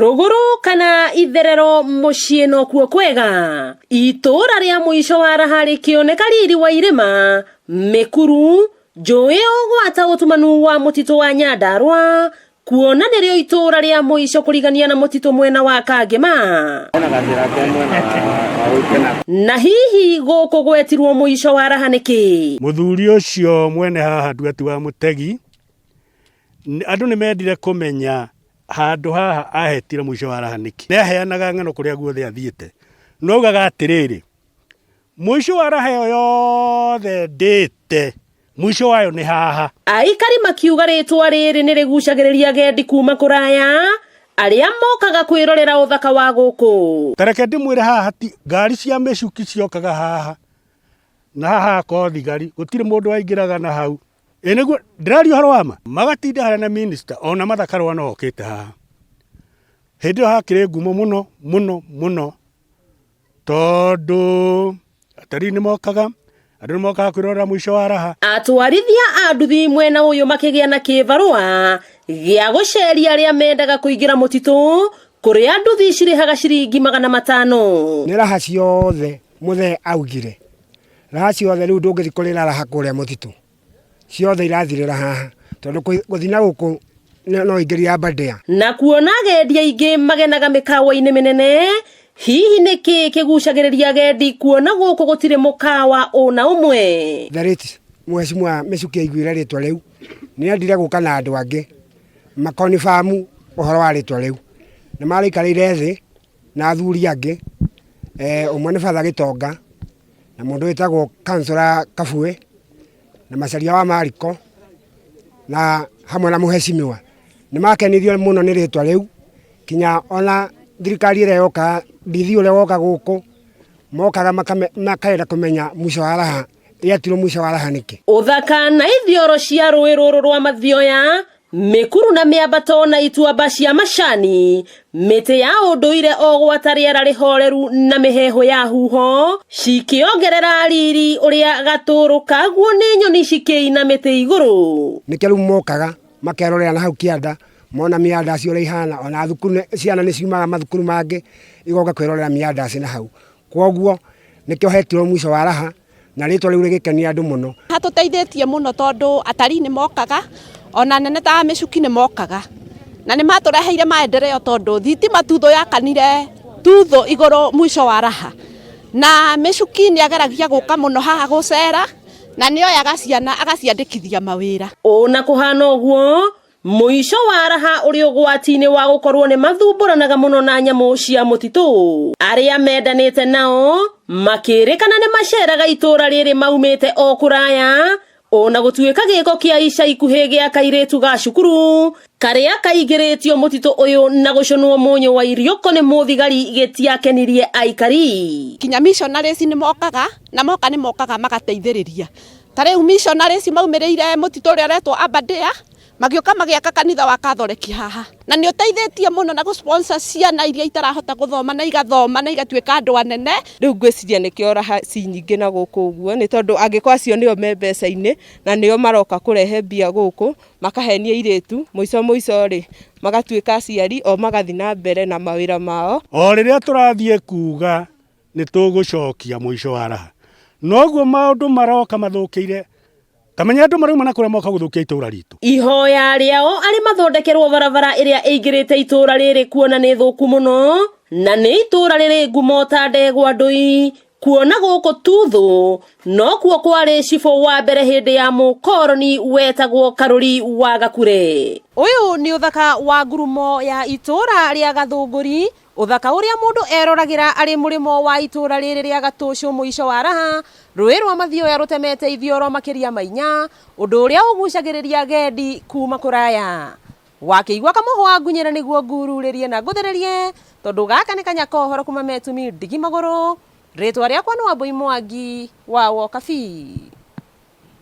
ruguru kana itherero muciĩ no kuo kwega. Itura ria mwisho wa Raha rikioneka riri wa irima Mikuru njũĩ ũgwata ũtumanu wa mũtitũ wa Nyandarua kuona nĩrĩo itura ria mwisho kũrigania na mũtitũ mwena wa Kangema. Na hihi gũkũ gwetirwo mwisho wa Raha nĩkĩ? Mũthuri ũcio mwene haha Nduati wa Mũtegi andũ nĩmendire kũmenya handũ haha ahetire mwisho wa Raha nĩkĩ. Nĩaheanaga ng'ano kũrĩa guothe athiĩte. Nogaga atĩrĩrĩ, mwisho wa Raha yothe ndĩte mwisho wayo nĩ haha. Aikari makiuga rĩtwa rĩrĩ nĩrĩgucagĩrĩria agendi kuma kũraya arĩa mokaga kwĩrorera ũthaka wa gũkũ. Tareke ndĩmwĩre haha ngari cia mĩcuki ciokaga haha na haha ko thigari gũtirĩ mũndũ waingĩraga na hau. Nĩguo ndĩrario haro wama magatinda harĩa na minister ona mathakarwa no okĩte haha. Hĩndĩ ĩyo hakĩrĩ ngumo mũno tondũ atarii nĩmokaga andũ nĩmokaga kwĩrorera mwisho wa Raha. Atwarithia a nduthi mwena ũyũ makĩgĩa na kĩbarũa gĩa gũceria arĩa mendaga kũingĩra mũtitũ kũrĩa nduthi cirĩhaga ciringi 500. Nĩ Raha ciothe mũthee augire Raha ciothe rĩu ndũngĩthi kũrĩra Raha kũrĩa mũtitũ ciothe irathirĩra haha tondũ gũthi na gũkũ no ingĩria bandea. Na kuona agendi aingĩ magenaga mĩkawa-inĩ mĩnene, hihi nĩkĩ kĩgucagĩrĩria agendi kuona gũkũ gũtirĩ mũkawa ona ũmwe? Tharĩti mheshimiwa Mĩcuki aiguire rĩtwa rĩu nĩendire gũka na andũ angĩ makonifamu ũhoro wa rĩtwa rĩu. Nĩmaraikarĩire thĩ na athuri angĩ ũmwe nĩ Father Gĩtonga na mũndũ wĩtagwo Councillor Kabue na Macharia wa Mariko na hamwe na mheshimiwa. Nĩmakenirio mũno nĩ rĩtwa rĩu kinya ona thirikari ĩrĩa yoka ndithi ũrĩa woka gũkũ mokaga makaenda kũmenya mwisho wa Raha yatirwo mwisho wa Raha nĩkĩ. Ũthaka na ithioro cia rũĩ rũrũ rwa Mathioya, Mikuru na mĩambato na ituamba cia macani, mĩtĩ ya ũndũire o gwata rĩera rĩhoreru na mĩheho ya huho cikĩongerera riri ũrĩa gatũrũ kaguo nĩ nyoni cikĩina mĩtĩ igũrũ. Nĩkĩo rĩu mokaga makerorera na hau kĩanda mona mĩandasi ũrĩa ihana ona thukuru ciana nĩ ciumaga mathukuru mangĩ igoka kwĩrorera mĩandasi na hau. Kwoguo nĩkĩo hetirwo mwisho wa Raha na rĩtwa rĩu rĩgĩkenia andũ mũno. Hatũteithĩtie mũno tondũ atarii nĩ mokaga ona nene ta Mĩcuki nĩ mokaga na nĩ matũreheire maendeleo tondũ thitima tutho yakanire tutho igũrũ mwisho wa Raha na Mĩcuki nĩ ageragia gũka mũno haha gũcera na nĩoyaga ciana agaciandĩkithia mawĩra. Ona kũhana ũguo mwisho wa Raha ũrĩ ũgwati-inĩ wa gũkorwo nĩ mathumbũranaga mũno na nyamũ cia mũtitũ. Arĩa mendanĩte nao makĩrĩkana nĩ maceraga itura rĩrĩ maumĩte o kũraya ona gũtuĩka gĩko kĩa ica ikuhĩ gĩa kairĩtu ga cukuru karĩa kaingĩrĩtio mũtitũ ũyũ na gũconwo mũnyũ wa irioko nĩ mũthigari gĩtiakenirie aikari. Kinya missionaries nĩ mokaga na moka nĩ mokaga magateithĩrĩria. Tarĩu missionaries maumĩrĩire mũtitũ ũrĩa ũretwo Aberdare magĩũka magĩaka kanitha wa Catholic haha na nĩ ũteithĩtie mũno na gũsponsor ciana iria itarahota gũthoma na igathoma na igatuĩka andũ anene. Rĩu ngwĩciria nĩkĩo Raha ci nyingĩ na gũkũ ũguo nĩ tondũ angĩkorwo acio nĩo me mbeca-inĩ na nĩo maroka kũrehe mbia gũkũ makahenia irĩtu mũico rĩ magatuĩka aciari o magathi na mbere na mawĩra mao. O rĩrĩa tũrathiĩ kuga nĩ tũgũcokia mwisho wa Raha noguo maũndũ maroka mathũkĩire kamenya andũ marauma na kũrĩa moka gũthũkia itũra ritũ. Ihoya rĩao arĩ mathondekerwo barabara ĩrĩa ĩingĩrĩte itũra rĩrĩ kuona nĩ thũku mũno na nĩ itũra rĩrĩ ngumo ta ndegwa ndũi kuona gũkũ tuthu no kuo kwarĩ cibũ wa mbere hĩndĩ ya mũkoroni wetagwo Karũri wa Gakure. Ũyũ nĩ ũthaka wa ngurumo ya itũra rĩa Gathũngũri, ũthaka ũrĩa mũndũ eroragĩra arĩ mũrĩmo wa itũra rĩrĩ rĩa Gatũcũ mwisho wa Raha. Rũĩ rwa Mathioya rũtemete ithioro makĩria mainya ũndũ ũrĩa ũgucagĩrĩria agendi kuma kũraya. Wakĩigua kamũhwa ngunyĩra nĩguo ngururĩrie na ngũthererie tondũ gaka nĩ kanyaka ũhoro kuma Metumi Ndigi Magũrũ. Rĩtwa rĩakwa nĩ Wambui Mwangi wa Wokabi.